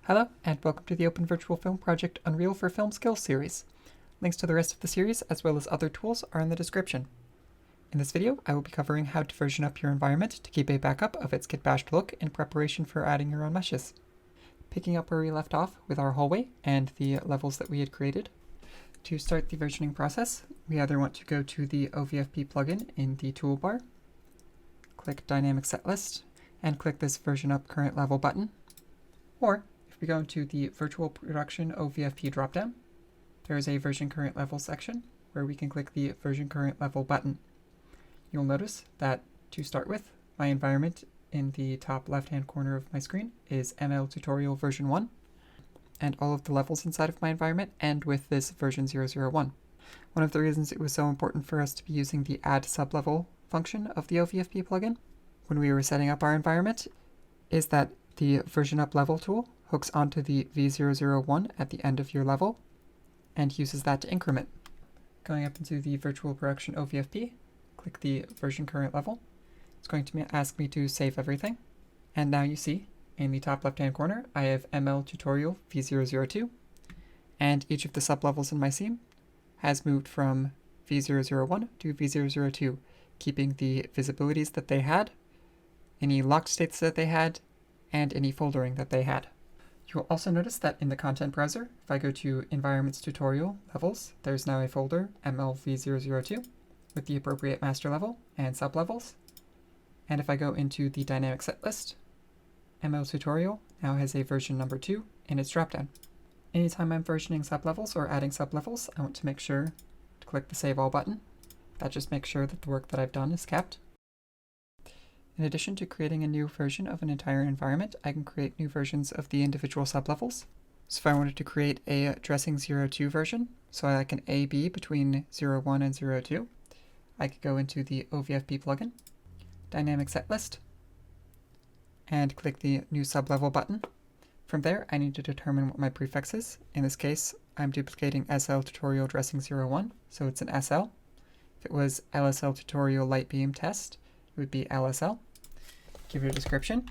Hello, and welcome to the Open Virtual Film Project Unreal for Film Skills series. Links to the rest of the series, as well as other tools, are in the description. In this video, I will be covering how to version up your environment to keep a backup of its kit-bashed look in preparation for adding your own meshes. Picking up where we left off with our hallway and the levels that we had created. To start the versioning process, we either want to go to the OVFP plugin in the toolbar, click Dynamic Set List, and click this Version Up Current Level button. Or, if we go into the Virtual Production OVFP dropdown, there is a Version Current Level section where we can click the Version Current Level button. You'll notice that, to start with, my environment in the top left-hand corner of my screen is ML Tutorial version 1, and all of the levels inside of my environment end with this version 001. One of the reasons it was so important for us to be using the Add Sublevel function of the OVFP plugin when we were setting up our environment is that the Version Up Level tool hooks onto the V001 at the end of your level and uses that to increment. Going up into the Virtual Production OVFP, click the Version Current Level. It's going to ask me to save everything. And now you see, in the top left-hand corner, I have ML Tutorial V002, and each of the sublevels in my scene has moved from V001 to V002, keeping the visibilities that they had, any locked states that they had, and any foldering that they had. You'll also notice that in the content browser, if I go to Environments Tutorial Levels, there's now a folder, MLV002, with the appropriate master level and sublevels. And if I go into the Dynamic Set List, ML Tutorial now has a version number 2 in its dropdown. Anytime I'm versioning sublevels or adding sublevels, I want to make sure to click the Save All button. That just makes sure that the work that I've done is kept. In addition to creating a new version of an entire environment, I can create new versions of the individual sublevels. So if I wanted to create a Dressing 02 version, so I can A-B between 01 and 02, I could go into the OVFP plugin, Dynamic Set List, and click the New Sublevel button. From there, I need to determine what my prefix is. In this case, I'm duplicating SL Tutorial Dressing 01, so it's an SL. If it was LSL Tutorial Light Beam Test, it would be LSL. Give it a description,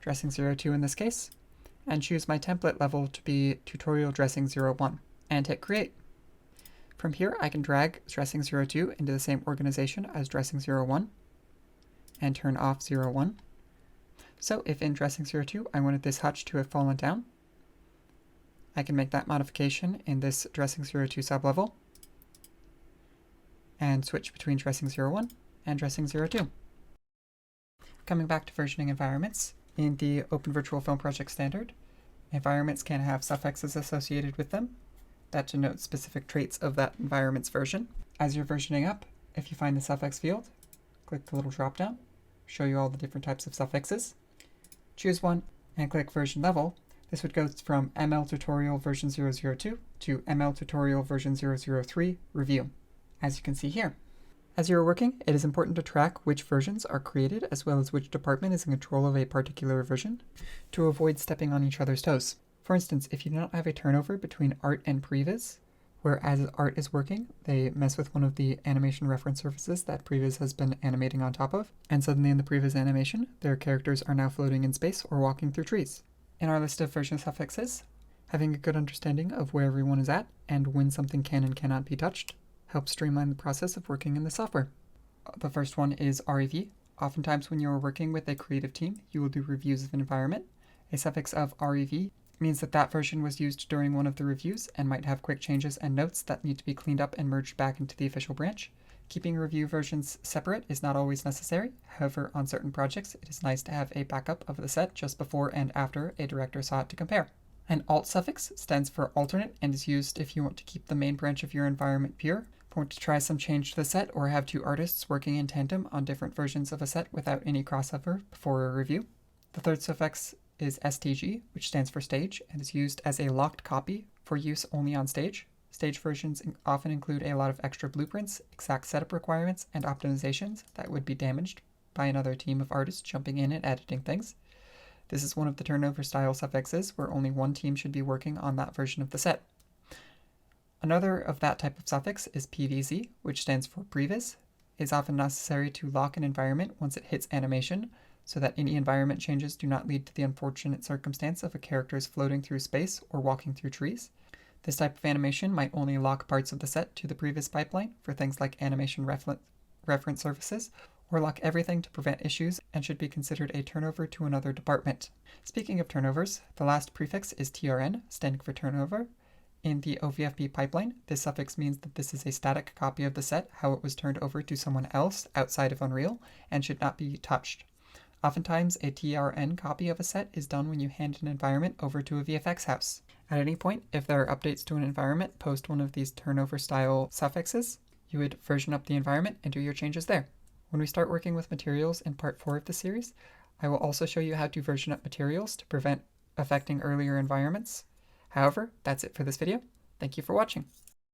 Dressing 02 in this case, and choose my template level to be Tutorial Dressing 01, and hit Create. From here, I can drag Dressing 02 into the same organization as Dressing 01, and turn off 01. So if in Dressing 02 I wanted this hutch to have fallen down, I can make that modification in this Dressing 02 sublevel, and switch between Dressing 01 and Dressing 02. Coming back to versioning environments, in the Open Virtual Film Project standard, environments can have suffixes associated with them that denote specific traits of that environment's version. As you're versioning up, if you find the suffix field, click the little drop-down, show you all the different types of suffixes, choose one, and click Version Level. This would go from ML Tutorial version 002 to ML Tutorial version 003 Review, as you can see here. As you're working, it is important to track which versions are created as well as which department is in control of a particular version to avoid stepping on each other's toes. For instance, if you do not have a turnover between art and previs, where as art is working, they mess with one of the animation reference surfaces that previs has been animating on top of, and suddenly in the previs animation, their characters are now floating in space or walking through trees. In our list of version suffixes, having a good understanding of where everyone is at and when something can and cannot be touched helps streamline the process of working in the software. The first one is REV. Oftentimes when you are working with a creative team, you will do reviews of an environment. A suffix of REV means that that version was used during one of the reviews and might have quick changes and notes that need to be cleaned up and merged back into the official branch. Keeping review versions separate is not always necessary. However, on certain projects, it is nice to have a backup of the set just before and after a director saw it to compare. An alt suffix stands for alternate and is used if you want to keep the main branch of your environment pure, want to try some change to the set, or have two artists working in tandem on different versions of a set without any crossover before a review. The third suffix is STG, which stands for stage, and is used as a locked copy for use only on stage. Stage versions often include a lot of extra blueprints, exact setup requirements, and optimizations that would be damaged by another team of artists jumping in and editing things. This is one of the turnover style suffixes where only one team should be working on that version of the set. Another of that type of suffix is PVZ, which stands for previs. It is often necessary to lock an environment once it hits animation, so that any environment changes do not lead to the unfortunate circumstance of a character's floating through space or walking through trees. This type of animation might only lock parts of the set to the previous pipeline for things like animation reference services, or lock everything to prevent issues and should be considered a turnover to another department. Speaking of turnovers, the last prefix is trn, standing for turnover. In the OVFP pipeline, this suffix means that this is a static copy of the set, how it was turned over to someone else outside of Unreal, and should not be touched. Oftentimes, a trn copy of a set is done when you hand an environment over to a VFX house. At any point, if there are updates to an environment post one of these turnover style suffixes, you would version up the environment and do your changes there. When we start working with materials in part 4 of the series, I will also show you how to version up materials to prevent affecting earlier environments. However, that's it for this video. Thank you for watching.